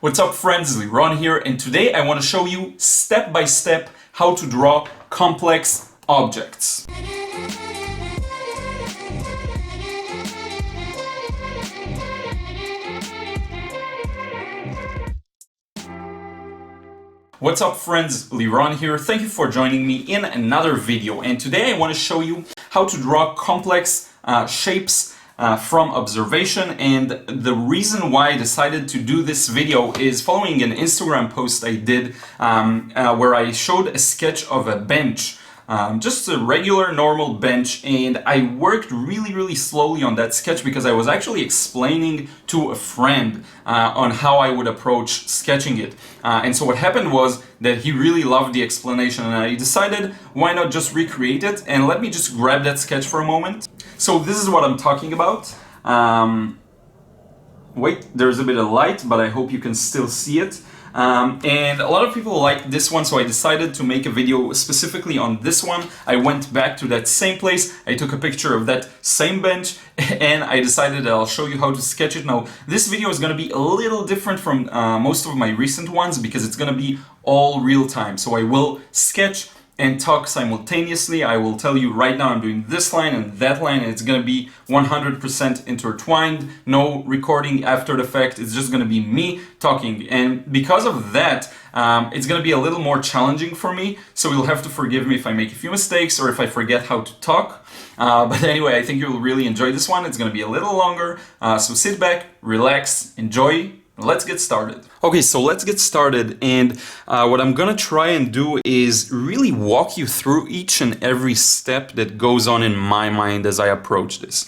What's up friends, Liron here, and today I want to show you step by step how to draw complex objects. What's up friends, Liron here. Thank you for joining me in another video, and today I want to show you how to draw complex shapes from observation. And the reason why I decided to do this video is following an Instagram post I did where I showed a sketch of a bench. Just a regular normal bench, and I worked really slowly on that sketch because I was actually explaining to a friend on how I would approach sketching it. And so what happened was that he really loved the explanation, and I decided why not just recreate it. And let me just grab that sketch for a moment. So this is what I'm talking about. Wait, there's a bit of light, but I hope you can still see it. And a lot of people like this one, so I decided to make a video specifically on this one. I went back to that same place, I took a picture of that same bench, and I decided that I'll show you how to sketch it. Now, this video is going to be a little different from most of my recent ones because it's going to be all real time. So I will sketch and talk simultaneously. I will tell you right now I'm doing this line and that line, and it's going to be 100% intertwined, no recording after the fact. It's just going to be me talking, and because of that it's going to be a little more challenging for me, so you'll have to forgive me if I make a few mistakes or if I forget how to talk. But anyway, I think you'll really enjoy this one. It's going to be a little longer, so sit back, relax, enjoy. Let's get started. Okay, so let's get started, and what I'm gonna try and do is really walk you through each and every step that goes on in my mind as I approach this.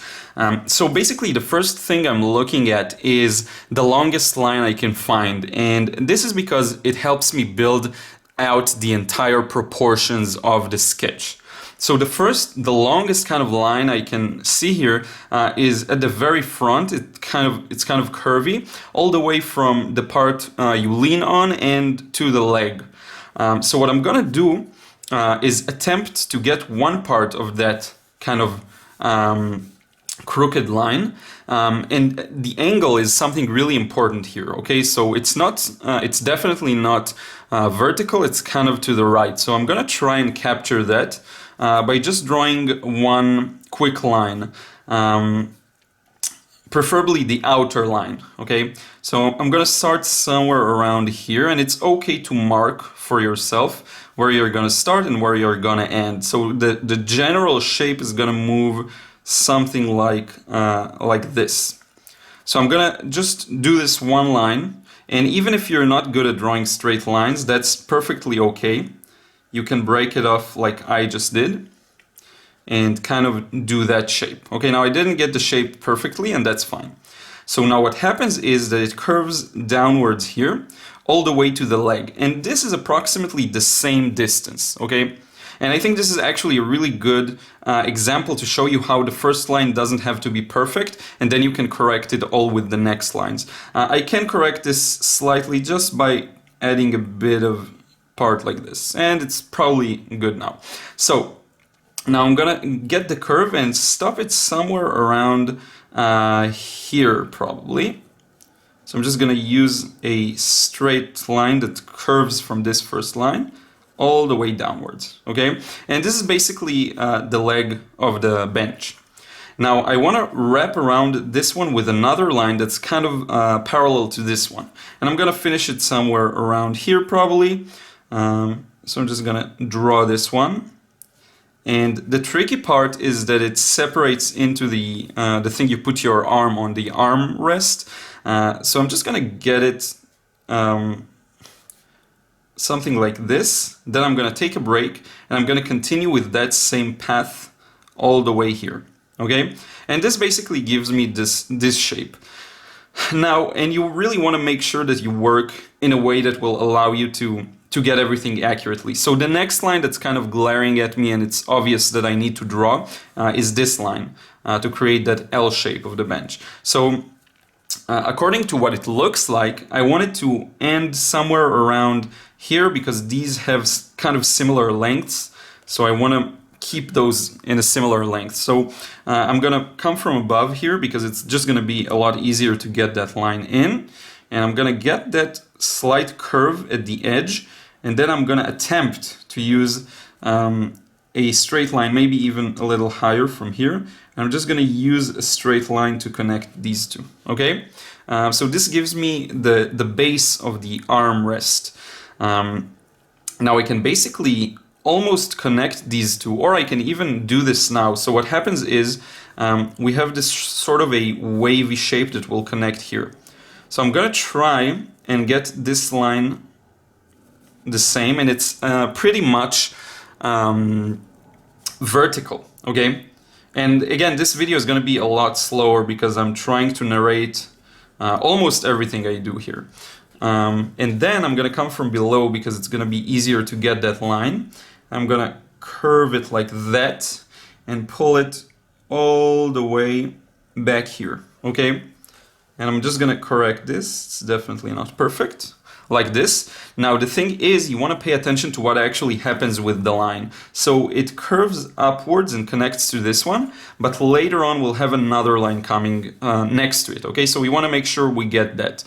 So basically the first thing I'm looking at is the longest line I can find, and this is because it helps me build out the entire proportions of the sketch. So the longest kind of line I can see here is at the very front. It's kind of curvy, all the way from the part you lean on and to the leg. So what I'm gonna do is attempt to get one part of that kind of crooked line, and the angle is something really important here. Okay, so it's definitely not vertical. It's kind of to the right. So I'm gonna try and capture that by just drawing one quick line, preferably the outer line. Okay, so I'm gonna start somewhere around here, and it's okay to mark for yourself where you're gonna start and where you're gonna end. So the general shape is gonna move something like this. So I'm gonna just do this one line, and even if you're not good at drawing straight lines, that's perfectly okay. You can break it off like I just did and kind of do that shape. Okay, now I didn't get the shape perfectly, and that's fine. So now what happens is that it curves downwards here all the way to the leg, and this is approximately the same distance. Okay, and I think this is actually a really good example to show you how the first line doesn't have to be perfect, and then you can correct it all with the next lines. I can correct this slightly just by adding a bit of part like this, and it's probably good now. So now I'm gonna get the curve and stop it somewhere around here probably. So I'm just gonna use a straight line that curves from this first line all the way downwards. Okay, and this is basically the leg of the bench. Now I want to wrap around this one with another line that's kind of parallel to this one, and I'm gonna finish it somewhere around here probably. So I'm just gonna draw this one, and the tricky part is that it separates into the thing you put your arm on, the arm rest. So I'm just gonna get it something like this. Then I'm gonna take a break, and I'm gonna continue with that same path all the way here. Okay, and this basically gives me this shape. Now, and you really want to make sure that you work in a way that will allow you to get everything accurately. So the next line that's kind of glaring at me, and it's obvious that I need to draw, is this line to create that L shape of the bench. So according to what it looks like, I want it to end somewhere around here because these have kind of similar lengths. So I want to keep those in a similar length. So I'm gonna come from above here because it's just gonna be a lot easier to get that line in. and I'm gonna get that slight curve at the edge, and then I'm gonna attempt to use a straight line, maybe even a little higher from here. And I'm just gonna use a straight line to connect these two, okay? So this gives me the base of the armrest. Now I can basically almost connect these two, or I can even do this now. So what happens is we have this sort of a wavy shape that will connect here. So I'm gonna try and get this line the same, and it's pretty much vertical, okay? And again, this video is gonna be a lot slower because I'm trying to narrate almost everything I do here. And then I'm gonna come from below because it's gonna be easier to get that line. I'm gonna curve it like that and pull it all the way back here, okay? And I'm just gonna correct this. It's definitely not perfect, like this. Now the thing is, you wanna pay attention to what actually happens with the line. So it curves upwards and connects to this one, but later on we'll have another line coming next to it, okay? So we wanna make sure we get that.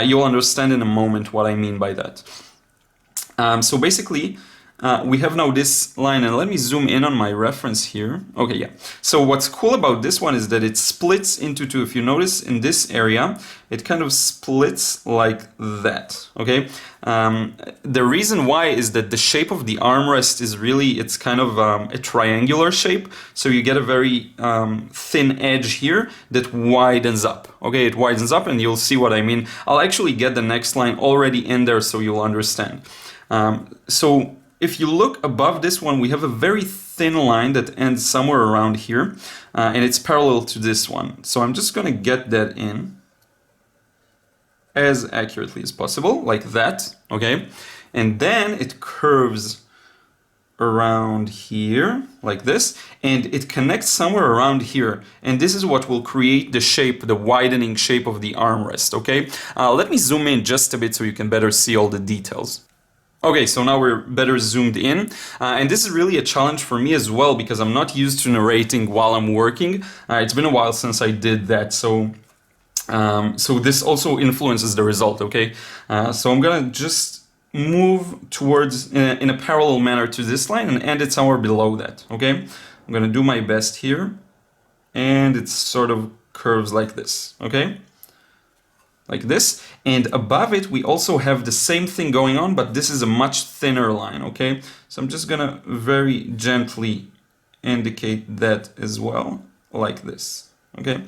You'll understand in a moment what I mean by that. So basically, we have now this line, and let me zoom in on my reference here. Okay, yeah. So what's cool about this one is that it splits into two. If you notice in this area, it kind of splits like that, okay? The reason why is that the shape of the armrest is really, it's kind of a triangular shape. So you get a very thin edge here that widens up, okay? It widens up, and you'll see what I mean. I'll actually get the next line already in there so you'll understand. So if you look above this one, we have a very thin line that ends somewhere around here, and it's parallel to this one. So I'm just gonna get that in as accurately as possible, like that, okay? And then it curves around here, like this, and it connects somewhere around here. And this is what will create the shape, the widening shape of the armrest, okay? Let me zoom in just a bit so you can better see all the details. Okay, so now we're better zoomed in, and this is really a challenge for me as well because I'm not used to narrating while I'm working. It's been a while since I did that, so this also influences the result, okay? So I'm gonna just move towards, in a parallel manner to this line and end it somewhere below that, okay? I'm gonna do my best here, and it sort of curves like this, okay? Like this, and above it we also have the same thing going on, but this is a much thinner line, okay? So I'm just gonna very gently indicate that as well, like this, okay?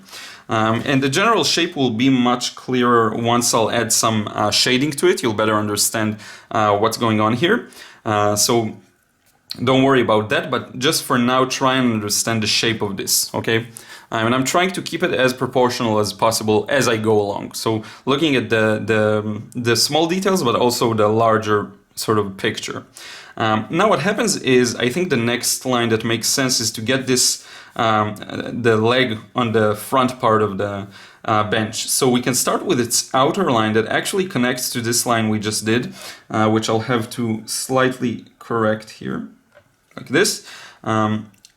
And the general shape will be much clearer once I'll add some shading to it. You'll better understand what's going on here. So don't worry about that, but just for now, try and understand the shape of this, okay? And I'm trying to keep it as proportional as possible as I go along. So looking at the small details, but also the larger sort of picture. Now what happens is, I think the next line that makes sense is to get this, the leg on the front part of the bench. So we can start with its outer line that actually connects to this line we just did, which I'll have to slightly correct here, like this.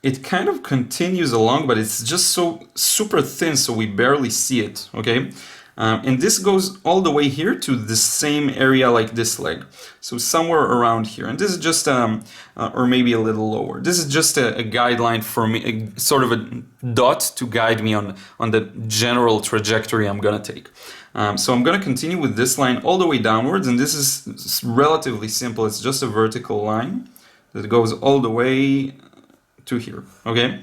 It kind of continues along, but it's just so super thin, so we barely see it, okay? And this goes all the way here to the same area like this leg. So somewhere around here. And this is just, or maybe a little lower. This is just a guideline for me, sort of a dot to guide me on the general trajectory I'm gonna take. So I'm gonna continue with this line all the way downwards, and this is relatively simple. It's just a vertical line that goes all the way to here, okay?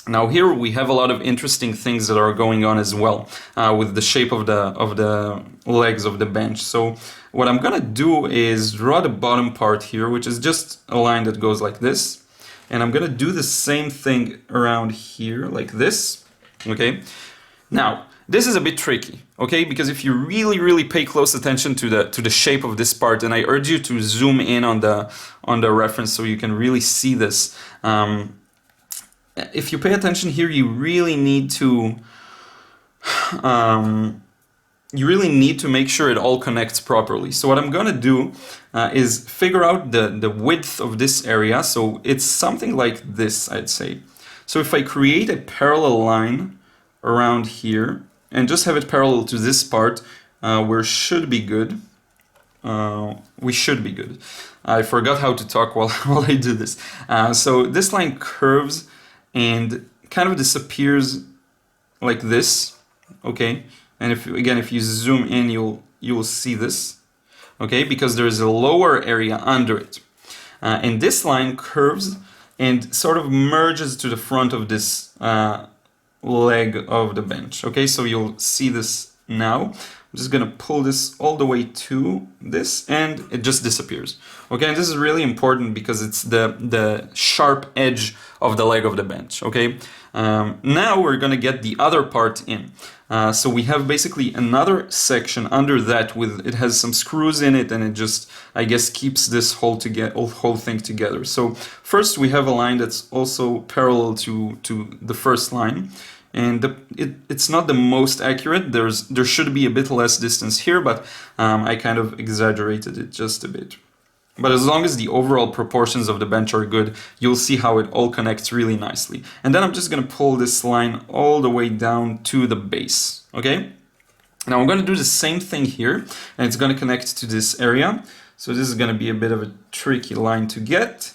Now here we have a lot of interesting things that are going on as well with the shape of the legs of the bench. So what I'm gonna do is draw the bottom part here, which is just a line that goes like this, and I'm gonna do the same thing around here like this, okay? Now this is a bit tricky, okay? Because if you really pay close attention to the shape of this part, and I urge you to zoom in on the reference so you can really see this. If you pay attention here, you really need to make sure it all connects properly. So what I'm gonna do is figure out the width of this area. So it's something like this, I'd say. So if I create a parallel line around here and just have it parallel to this part, we should be good. We should be good. I forgot how to talk while, while I do this. So this line curves and kind of disappears like this, okay? And if you zoom in, you'll see this, okay? Because there's a lower area under it. And this line curves and sort of merges to the front of this leg of the bench, okay? So you'll see this now. I'm just gonna pull this all the way to this and it just disappears. Okay, and this is really important because it's the sharp edge of the leg of the bench, okay? Now we're gonna get the other part in. So we have basically another section under that it has some screws in it and it just, I guess, keeps this whole thing together. So first we have a line that's also parallel to the first line. And it's not the most accurate. There should be a bit less distance here, but I kind of exaggerated it just a bit. But as long as the overall proportions of the bench are good, you'll see how it all connects really nicely. And then I'm just gonna pull this line all the way down to the base, okay? Now I'm gonna do the same thing here, and it's gonna connect to this area. So this is gonna be a bit of a tricky line to get.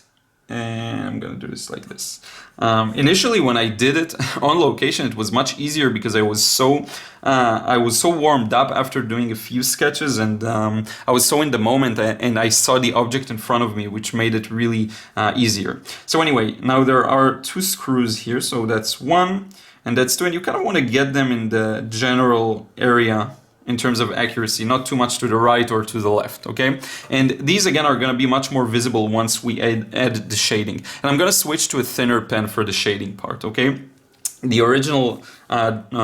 And I'm gonna do this like this. Initially, when I did it on location, it was much easier because I was so warmed up after doing a few sketches, and I was so in the moment, and I saw the object in front of me, which made it really easier. So anyway, now there are 2 screws here, so that's 1 and that's 2, and you kind of want to get them in the general area in terms of accuracy, not too much to the right or to the left, okay? And these again are gonna be much more visible once we add the shading. And I'm gonna switch to a thinner pen for the shading part, okay? The original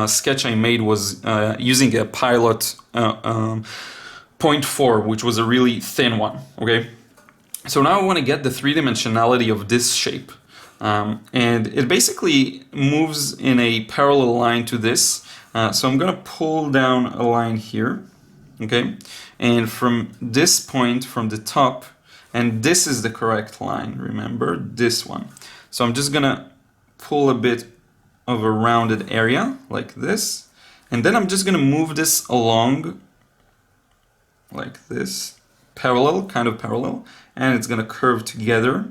sketch I made was using a Pilot 0.4, which was a really thin one, okay? So now I wanna get the 3-dimensionality of this shape. And it basically moves in a parallel line to this. So I'm gonna pull down a line here, okay? And from this point, from the top, and this is the correct line, remember, this one. So I'm just gonna pull a bit of a rounded area, like this. And then I'm just gonna move this along, like this, parallel, kind of parallel. And it's gonna curve together.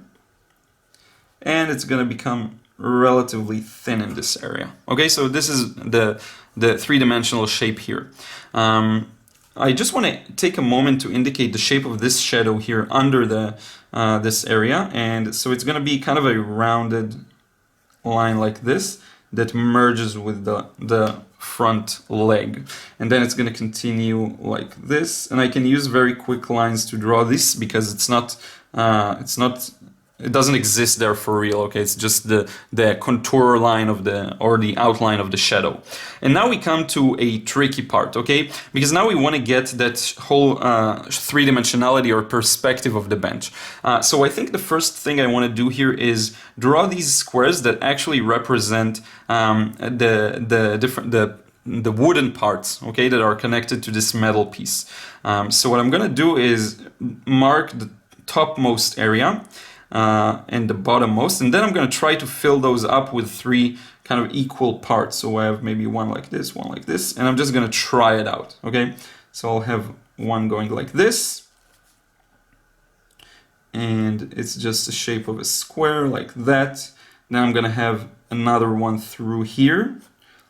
And it's gonna become relatively thin in this area. Okay, so this is the 3-dimensional shape here. I just want to take a moment to indicate the shape of this shadow here under this area, and so it's going to be kind of a rounded line like this that merges with the front leg, and then it's going to continue like this. And I can use very quick lines to draw this because it doesn't exist there for real, okay? It's just the contour line of the outline of the shadow. And now we come to a tricky part, okay? Because now we want to get that whole 3-dimensionality or perspective of the bench. So I think the first thing I want to do here is draw these squares that actually represent the wooden parts, okay, that are connected to this metal piece. So what I'm going to do is mark the topmost area and the bottommost, and then I'm going to try to fill those up with 3 kind of equal parts. So I have maybe one like this, and I'm just going to try it out, okay? So I'll have one going like this, and it's just the shape of a square like that. Then I'm going to have another one through here,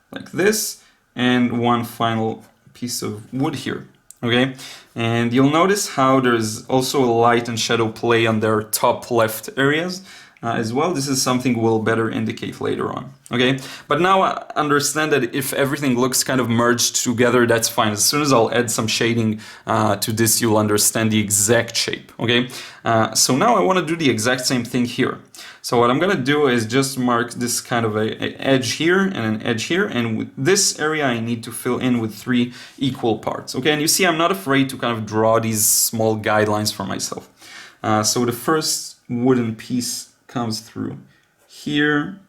like this, and one final piece of wood here. Okay, and you'll notice how there's also a light and shadow play on their top left areas as well. This is something we'll better indicate later on. Okay, but now understand that if everything looks kind of merged together, that's fine. As soon as I'll add some shading to this, you'll understand the exact shape. Okay, so now I want to do the exact same thing here. So what I'm going to do is just mark this kind of a edge here and an edge here, and with this area I need to fill in with 3 equal parts. Okay, and you see I'm not afraid to kind of draw these small guidelines for myself. So the first wooden piece comes through here,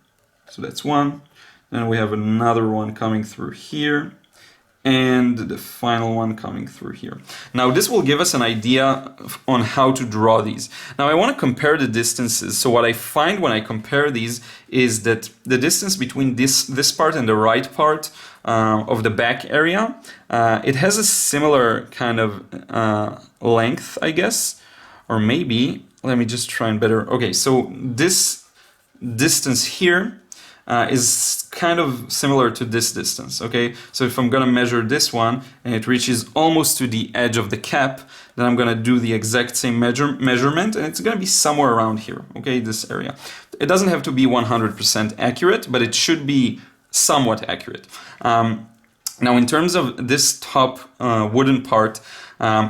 so that's one. Then we have another one coming through here, and the final one coming through here. Now this will give us an idea on how to draw these. Now I want to compare the distances. So what I find when I compare these is that the distance between this part and the right part of the back area, it has a similar kind of length, I guess, or maybe, let me just try and better. Okay, so this distance here is kind of similar to this distance, okay? So if I'm gonna measure this one and it reaches almost to the edge of the cap, then I'm gonna do the exact same measurement and it's gonna be somewhere around here, okay, this area. It doesn't have to be 100% accurate, but it should be somewhat accurate. Now in terms of this top wooden part,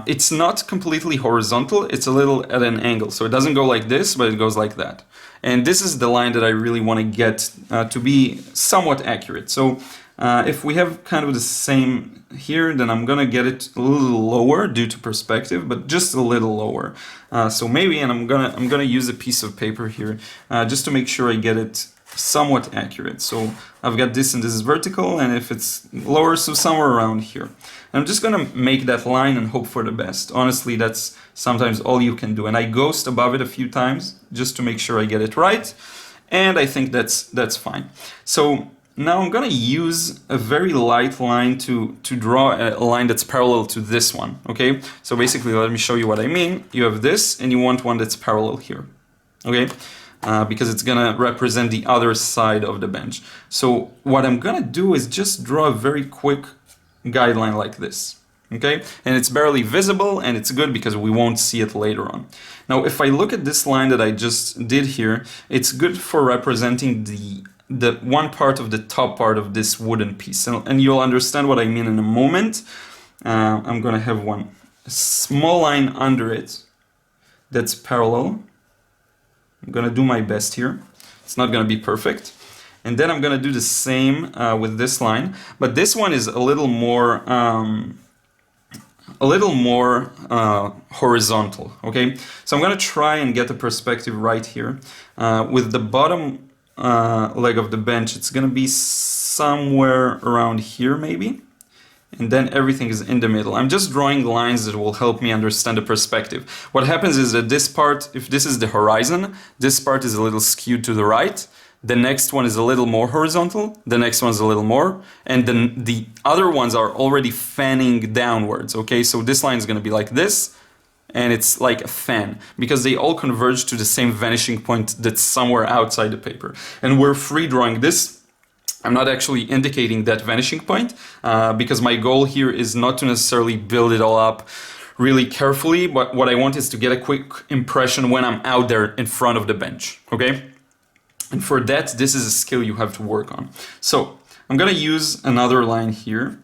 it's not completely horizontal, it's a little at an angle. So it doesn't go like this, but it goes like that. And this is the line that I really want to get to be somewhat accurate. So if we have kind of the same here, then I'm going to get it a little lower due to perspective, but just a little lower. So maybe, and I'm gonna use a piece of paper here just to make sure I get it somewhat accurate. So I've got this and this is vertical, and if it's lower, so somewhere around here. And I'm just gonna make that line and hope for the best. Honestly, that's sometimes all you can do. And I ghost above it a few times just to make sure I get it right. And I think that's fine. So now I'm gonna use a very light line to draw a line that's parallel to this one, okay? So basically, let me show you what I mean. You have this, and you want one that's parallel here, okay? Because it's gonna represent the other side of the bench. So what I'm gonna do is just draw a very quick guideline like this, okay? And it's barely visible, and it's good because we won't see it later on. Now, if I look at this line that I just did here, it's good for representing the one part of the top part of this wooden piece. And you'll understand what I mean in a moment. I'm gonna have a small line under it that's parallel. I'm gonna do my best here. It's not gonna be perfect. And then I'm gonna do the same with this line, but this one is a little more horizontal, okay? So I'm gonna try and get the perspective right here. With the bottom leg of the bench, it's gonna be somewhere around here maybe. And then everything is in the middle. I'm just drawing lines that will help me understand the perspective. What happens is that this part, if this is the horizon, this part is a little skewed to the right. The next one is a little more horizontal. The next one's a little more. And then the other ones are already fanning downwards, okay? So this line is gonna be like this, and it's like a fan, because they all converge to the same vanishing point that's somewhere outside the paper. And we're free drawing this. I'm not actually indicating that vanishing point because my goal here is not to necessarily build it all up really carefully, but what I want is to get a quick impression when I'm out there in front of the bench, okay? And for that, this is a skill you have to work on. So I'm gonna use another line here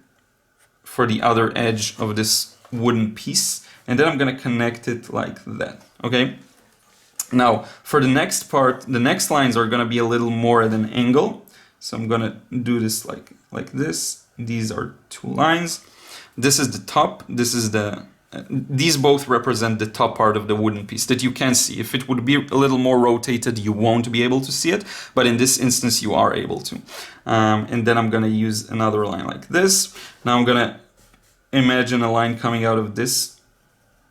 for the other edge of this wooden piece, and then I'm gonna connect it like that, okay? Now, for the next part, the next lines are gonna be a little more at an angle. So I'm gonna do this like this. These are two lines. This is the top. This is these both represent the top part of the wooden piece that you can see. If it would be a little more rotated, you won't be able to see it. But in this instance, you are able to. And then I'm gonna use another line like this. Now I'm gonna imagine a line coming out of this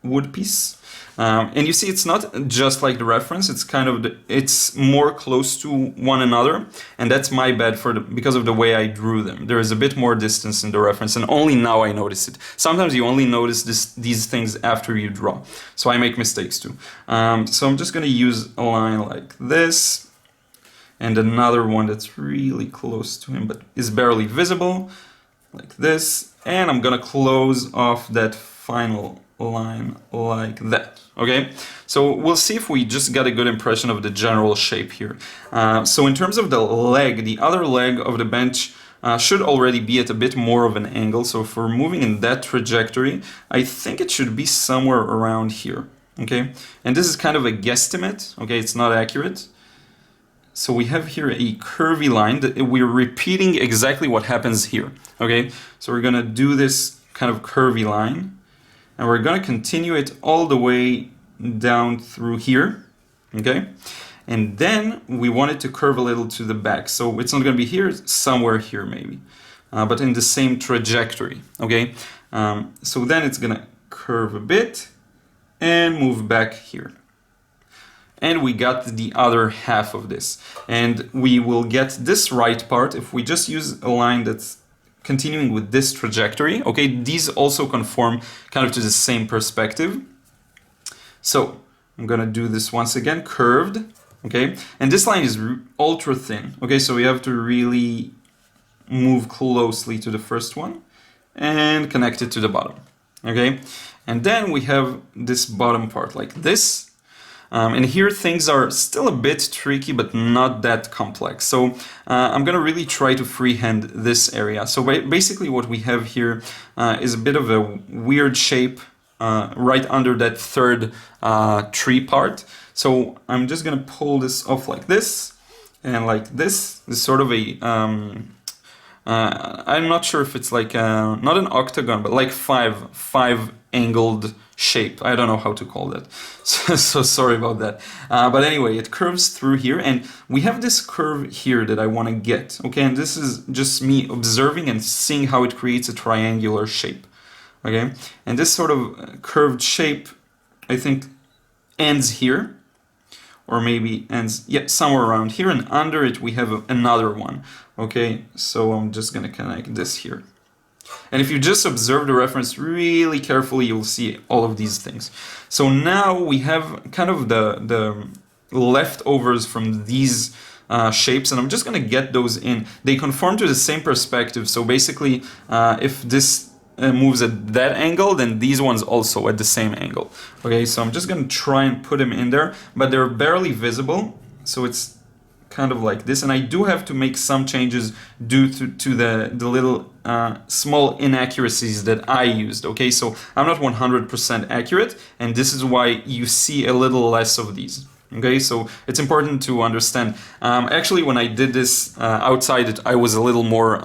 wood piece. And you see, it's not just like the reference, it's kind of, it's more close to one another. And that's my bad because of the way I drew them. There is a bit more distance in the reference, and only now I notice it. Sometimes you only notice these things after you draw. So I make mistakes too. So I'm just gonna use a line like this, and another one that's really close to him, but is barely visible, like this. And I'm gonna close off that final line like that, okay? So we'll see if we just got a good impression of the general shape here. So in terms of the leg, the other leg of the bench should already be at a bit more of an angle. So if we're moving in that trajectory, I think it should be somewhere around here, okay? And this is kind of a guesstimate, okay? It's not accurate. So we have here a curvy line that we're repeating exactly what happens here, okay? So we're gonna do this kind of curvy line, and we're gonna continue it all the way down through here, okay? And then we want it to curve a little to the back. So it's not gonna be here, it's somewhere here maybe. but in the same trajectory, okay? So then it's gonna curve a bit and move back here. And we got the other half of this. And we will get this right part if we just use a line that's continuing with this trajectory, okay? These also conform kind of to the same perspective. So I'm gonna do this once again, curved, okay? And this line is ultra thin, okay? So we have to really move closely to the first one and connect it to the bottom, okay? And then we have this bottom part like this. And here things are still a bit tricky, but not that complex. So I'm gonna really try to freehand this area. So basically what we have here is a bit of a weird shape right under that third tree part. So I'm just gonna pull this off like this and like this. This is sort of a, I'm not sure if it's like, not an octagon, but like five angled shape. I don't know how to call that. So sorry about that. But anyway, it curves through here and we have this curve here that I want to get. Okay, and this is just me observing and seeing how it creates a triangular shape. Okay, and this sort of curved shape, I think, ends here. Or maybe ends, yeah, somewhere around here, and under it we have another one. Okay, so I'm just gonna connect this here. And if you just observe the reference really carefully, you'll see all of these things. So now we have kind of the leftovers from these shapes, and I'm just gonna get those in. They conform to the same perspective, so basically if this moves at that angle, then these ones also at the same angle. Okay, so I'm just gonna try and put them in there, but they're barely visible, so it's kind of like this. And I do have to make some changes due to the little small inaccuracies that I used. Okay, so I'm not 100% accurate, and this is why you see a little less of these. Okay, so it's important to understand. Actually, when I did this outside, I was a little more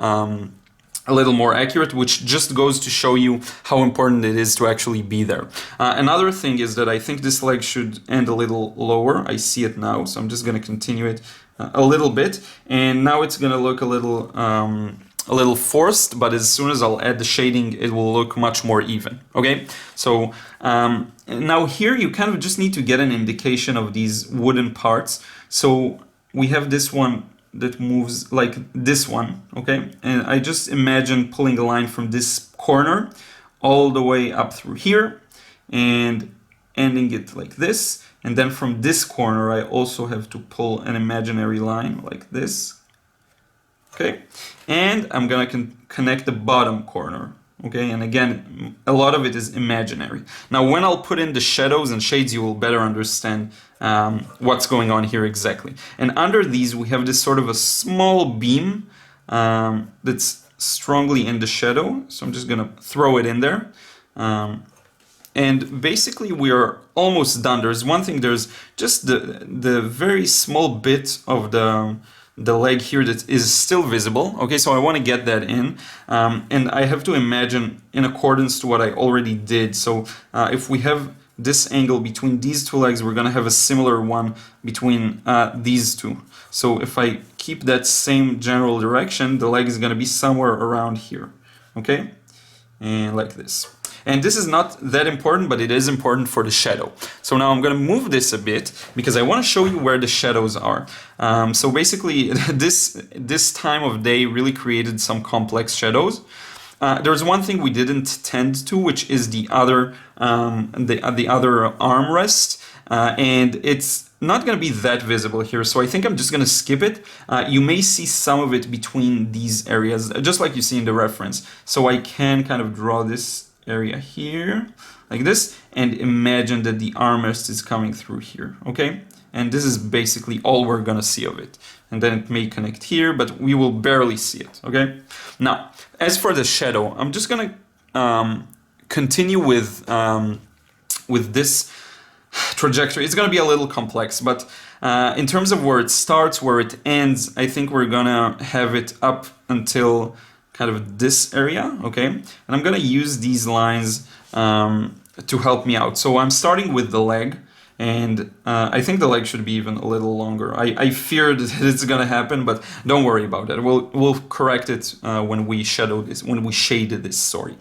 accurate, which just goes to show you how important it is to actually be there. Another thing is that I think this leg should end a little lower. I see it now, so I'm just going to continue it a little bit, and now it's going to look a little forced, but as soon as I'll add the shading, it will look much more even. Okay, so now here you kind of just need to get an indication of these wooden parts. So we have this one that moves like this one, okay? And I just imagine pulling a line from this corner all the way up through here and ending it like this. And then from this corner, I also have to pull an imaginary line like this, okay? And I'm gonna connect the bottom corner, okay? And again, a lot of it is imaginary. Now, when I'll put in the shadows and shades, you will better understand what's going on here exactly. And under these, we have this sort of a small beam that's strongly in the shadow. So I'm just gonna throw it in there. And basically we are almost done. There's one thing, there's just the very small bit of the leg here that is still visible. Okay, so I want to get that in. And I have to imagine in accordance to what I already did. So if we have this angle between these two legs, we're going to have a similar one between these two. So if I keep that same general direction, the leg is going to be somewhere around here. Okay, and like this. And this is not that important, but it is important for the shadow. So now I'm going to move this a bit because I want to show you where the shadows are. So basically, this time of day really created some complex shadows. There's one thing we didn't tend to, which is the other armrest, and it's not going to be that visible here. So I think I'm just going to skip it. You may see some of it between these areas, just like you see in the reference. So I can kind of draw this area here like this and imagine that the armrest is coming through here, okay? And this is basically all we're gonna see of it. And then it may connect here, but we will barely see it, okay? Now, as for the shadow, I'm just gonna continue with this trajectory. It's gonna be a little complex, but in terms of where it starts, where it ends, I think we're gonna have it up until kind of this area, okay? And I'm gonna use these lines to help me out. So I'm starting with the leg, And I think the leg should be even a little longer. I fear that it's gonna happen, but don't worry about it. We'll correct it when we shade this. Sorry.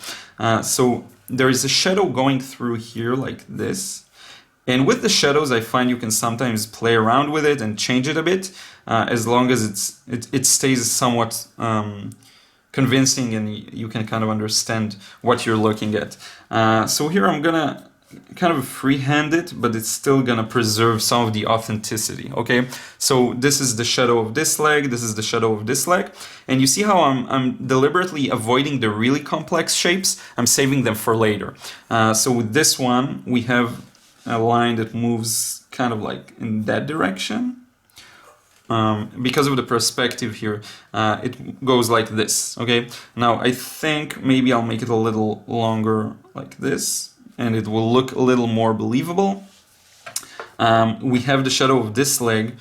So there is a shadow going through here like this. And with the shadows, I find you can sometimes play around with it and change it a bit, as long as it stays somewhat convincing and you can kind of understand what you're looking at. So here I'm gonna kind of freehand it, but it's still gonna preserve some of the authenticity, okay? So this is the shadow of this leg, this is the shadow of this leg, and you see how I'm deliberately avoiding the really complex shapes. I'm saving them for later. So with this one, we have a line that moves kind of like in that direction. Because of the perspective here, it goes like this, okay? Now I think maybe I'll make it a little longer like this, and it will look a little more believable. We have the shadow of this leg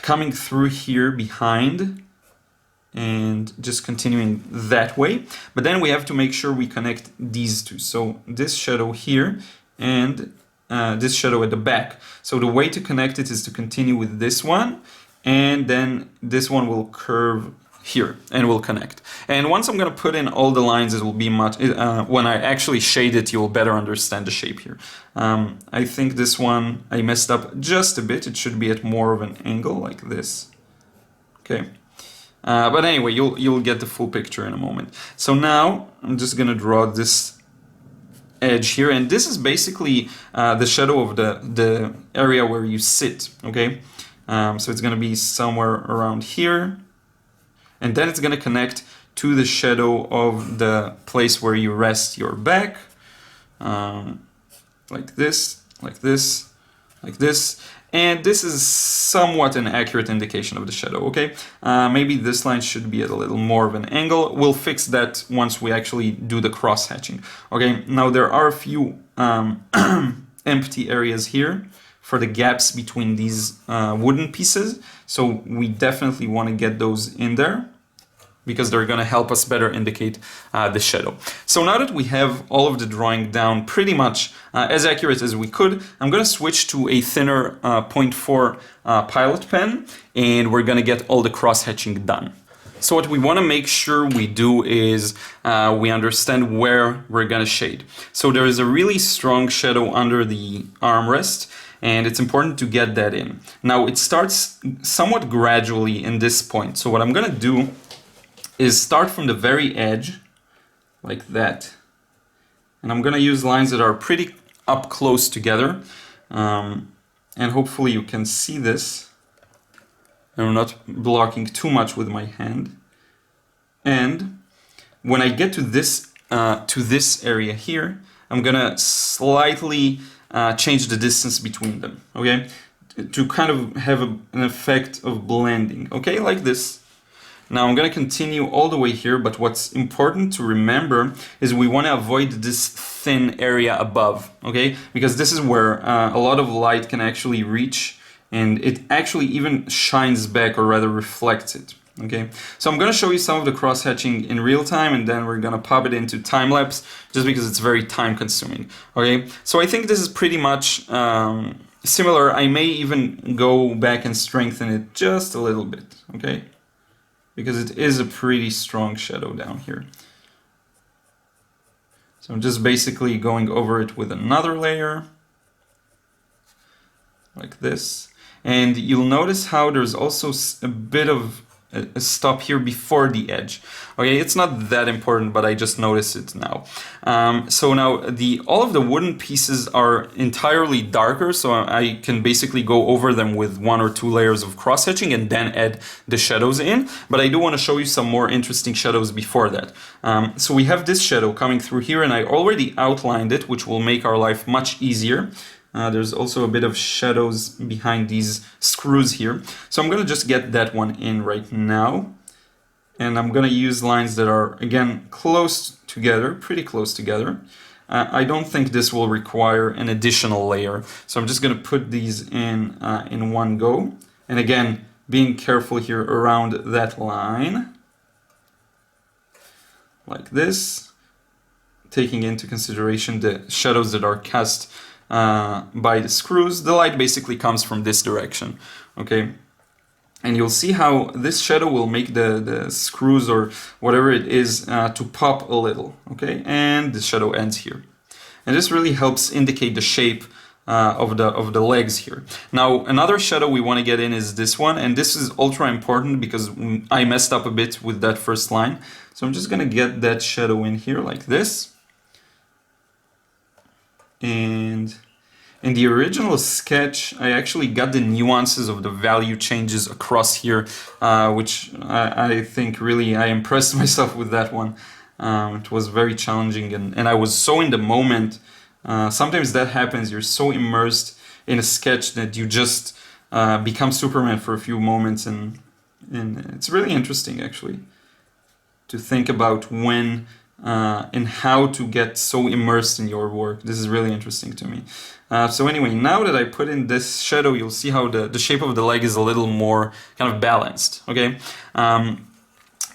coming through here behind and just continuing that way. But then we have to make sure we connect these two. So this shadow here and this shadow at the back. So the way to connect it is to continue with this one, and then this one will curve here and will connect. And once I'm going to put in all the lines, it will be much, when I actually shade it, you will better understand the shape here. I think this one I messed up just a bit. It should be at more of an angle like this. Okay. But anyway, you'll get the full picture in a moment. So now I'm just going to draw this edge here, and this is basically the shadow of the area where you sit, okay? So it's going to be somewhere around here, and then it's going to connect to the shadow of the place where you rest your back, like this, like this, like this. And this is somewhat an accurate indication of the shadow, okay? Maybe this line should be at a little more of an angle. We'll fix that once we actually do the cross-hatching, okay? Now there are a few empty areas here for the gaps between these wooden pieces. So we definitely want to get those in there, because they're going to help us better indicate the shadow. So now that we have all of the drawing down pretty much as accurate as we could, I'm going to switch to a thinner 0.4 pilot pen, and we're going to get all the cross-hatching done. So what we want to make sure we do is we understand where we're going to shade. So there is a really strong shadow under the armrest, and it's important to get that in. Now it starts somewhat gradually in this point. So what I'm going to do is start from the very edge, like that. And I'm gonna use lines that are pretty up close together. And hopefully you can see this. And I'm not blocking too much with my hand. And when I get to this area here, I'm gonna slightly change the distance between them, okay? To kind of have an effect of blending, okay, like this. Now I'm going to continue all the way here, but what's important to remember is we want to avoid this thin area above, okay? Because this is where a lot of light can actually reach, and it actually even shines back, or rather reflects it, okay? So I'm going to show you some of the cross-hatching in real time, and then we're going to pop it into time-lapse, just because it's very time-consuming, okay? So I think this is pretty much similar. I may even go back and strengthen it just a little bit, okay? Because it is a pretty strong shadow down here. So I'm just basically going over it with another layer, like this. And you'll notice how there's also a bit of a stop here before the edge. Okay, it's not that important, but I just noticed it now. So now all of the wooden pieces are entirely darker, so I can basically go over them with 1 or 2 layers of cross-hatching and then add the shadows in. But I do want to show you some more interesting shadows before that. So we have this shadow coming through here, and I already outlined it, which will make our life much easier. There's also a bit of shadows behind these screws here. So I'm going to just get that one in right now. And I'm going to use lines that are, again, close together, pretty close together. I don't think this will require an additional layer. So I'm just going to put these in one go. And again, being careful here around that line. Like this. Taking into consideration the shadows that are cast by the screws, the light basically comes from this direction, okay? And you'll see how this shadow will make the screws or whatever it is to pop a little, okay? And the shadow ends here. And this really helps indicate the shape of the legs here. Now, another shadow we want to get in is this one, and this is ultra important because I messed up a bit with that first line. So I'm just going to get that shadow in here like this. And in the original sketch, I actually got the nuances of the value changes across here, which I think really I impressed myself with that one. It was very challenging, and I was so in the moment. Sometimes that happens, you're so immersed in a sketch that you just become Superman for a few moments, and it's really interesting actually to think about when and how to get so immersed in your work. This is really interesting to me. So anyway, now that I put in this shadow, you'll see how the shape of the leg is a little more kind of balanced, okay?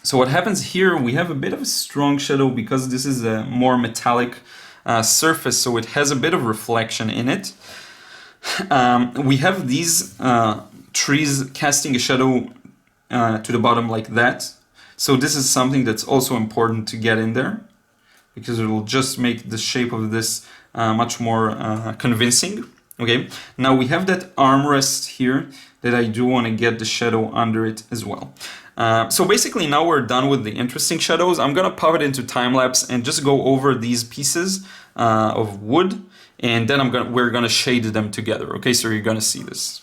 So what happens here, we have a bit of a strong shadow because this is a more metallic surface, so it has a bit of reflection in it. We have these trees casting a shadow to the bottom like that. So this is something that's also important to get in there because it will just make the shape of this much more convincing. Okay, now we have that armrest here that I do want to get the shadow under it as well. So basically now we're done with the interesting shadows. I'm gonna pop it into time-lapse and just go over these pieces of wood, and then we're gonna shade them together. Okay, so you're gonna see this.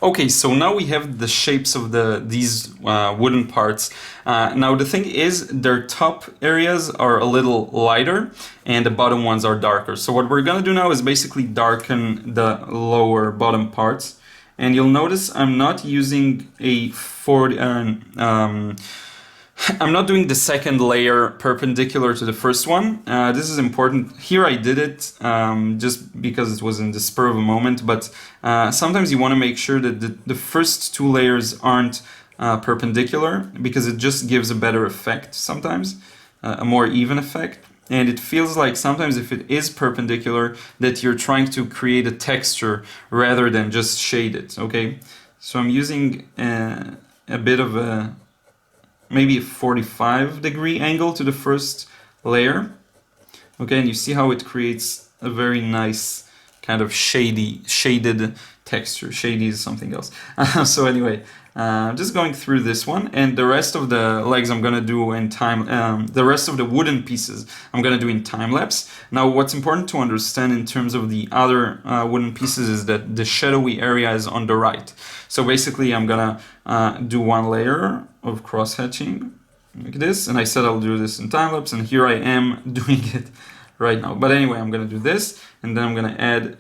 Okay, so now we have the shapes of these wooden parts. Now the thing is, their top areas are a little lighter and the bottom ones are darker. So what we're gonna do now is basically darken the lower bottom parts. And you'll notice I'm not using I'm not doing the second layer perpendicular to the first one. This is important. Here I did it just because it was in the spur of a moment, but sometimes you want to make sure that the first two layers aren't perpendicular because it just gives a better effect sometimes, a more even effect. And it feels like sometimes if it is perpendicular that you're trying to create a texture rather than just shade it, okay? So I'm using a bit of maybe a 45-degree angle to the first layer. Okay, and you see how it creates a very nice kind of shaded texture. Shady is something else. So anyway, just going through this one, and the rest of the legs I'm gonna do in the rest of the wooden pieces I'm gonna do in time-lapse. Now what's important to understand in terms of the other wooden pieces is that the shadowy area is on the right. So basically I'm gonna do one layer of cross-hatching like this, and I said I'll do this in time-lapse, and here I am doing it right now. But anyway, I'm gonna do this, and then I'm gonna add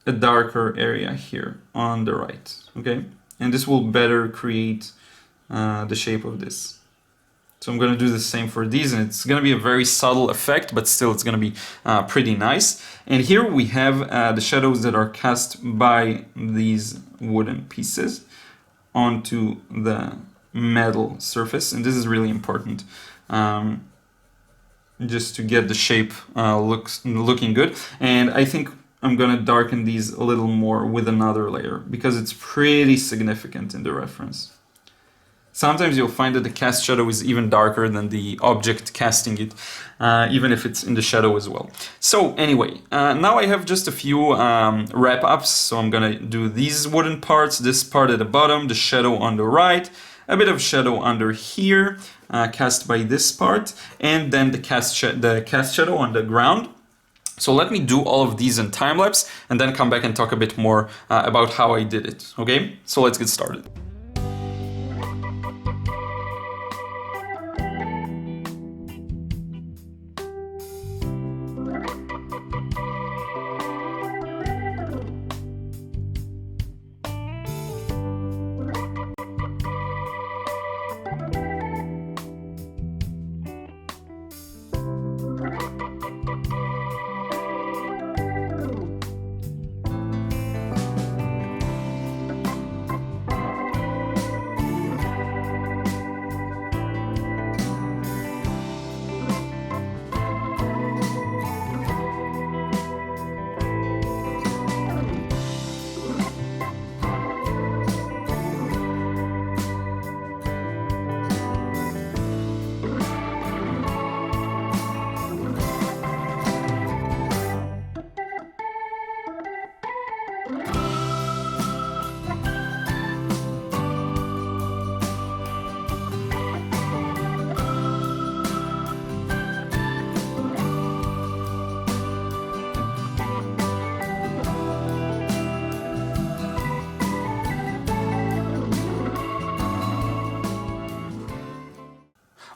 a darker area here on the right, okay? And this will better create the shape of this. So I'm gonna do the same for these, and it's gonna be a very subtle effect, but still it's gonna be pretty nice. And here we have the shadows that are cast by these wooden pieces onto the metal surface, and this is really important just to get the shape looking good. And I think I'm gonna darken these a little more with another layer because it's pretty significant in the reference. Sometimes you'll find that the cast shadow is even darker than the object casting it, even if it's in the shadow as well. So anyway, now I have just a few wrap-ups. So I'm gonna do these wooden parts, this part at the bottom, the shadow on the right, a bit of shadow under here, cast by this part, and then the cast shadow on the ground. So let me do all of these in time-lapse and then come back and talk a bit more about how I did it, okay? So let's get started.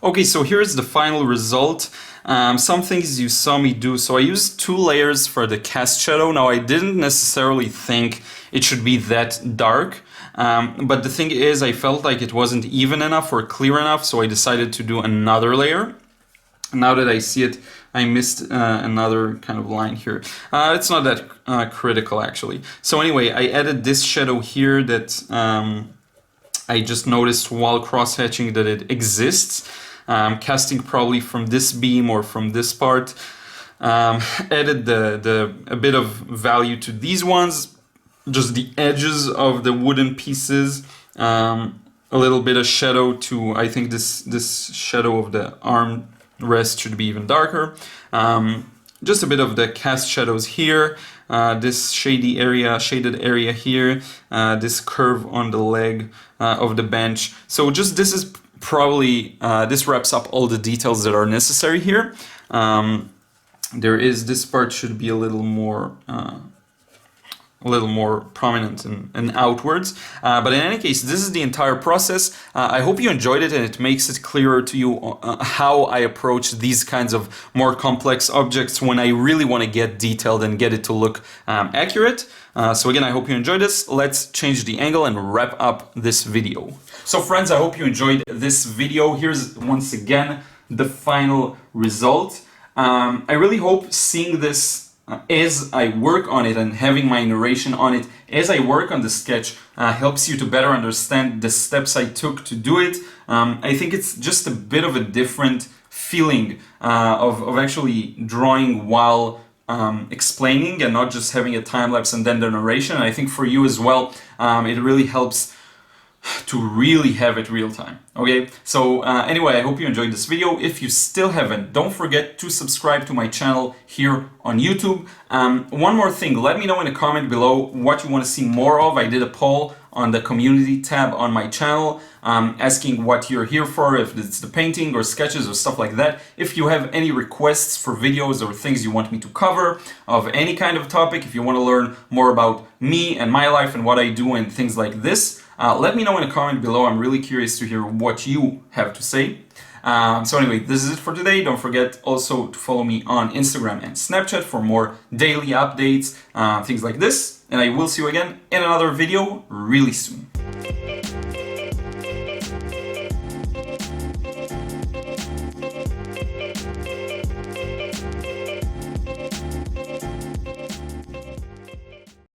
Okay, so here's the final result. Some things you saw me do. So I used 2 layers for the cast shadow. Now I didn't necessarily think it should be that dark, but the thing is I felt like it wasn't even enough or clear enough, so I decided to do another layer. Now that I see it, I missed another kind of line here. It's not that critical actually. So anyway, I added this shadow here that I just noticed while cross-hatching that it exists. Casting probably from this beam or from this part. Added a bit of value to these ones, just the edges of the wooden pieces. A little bit of shadow to, I think this shadow of the arm rest should be even darker. Just a bit of the cast shadows here. This shaded area here. This curve on the leg of the bench. So just this is probably, this wraps up all the details that are necessary here. This part should be a little more prominent and outwards. But in any case, this is the entire process. I hope you enjoyed it and it makes it clearer to you how I approach these kinds of more complex objects when I really want to get detailed and get it to look accurate. So again, I hope you enjoyed this. Let's change the angle and wrap up this video. So friends, I hope you enjoyed this video. Here's once again the final result. I really hope seeing this as I work on it and having my narration on it as I work on the sketch helps you to better understand the steps I took to do it. I think it's just a bit of a different feeling of actually drawing while explaining and not just having a time lapse and then the narration. And I think for you as well, it really helps to really have it real time. Okay, so anyway, I hope you enjoyed this video. If you still haven't, don't forget to subscribe to my channel here on YouTube. One more thing, let me know in a comment below what you want to see more of. I did a poll on the community tab on my channel asking what you're here for, if it's the painting or sketches or stuff like that. If you have any requests for videos or things you want me to cover of any kind of topic, if you want to learn more about me and my life and what I do and things like this, let me know in a comment below. I'm really curious to hear what you have to say. So anyway, this is it for today. Don't forget also to follow me on Instagram and Snapchat for more daily updates, things like this. And I will see you again in another video really soon.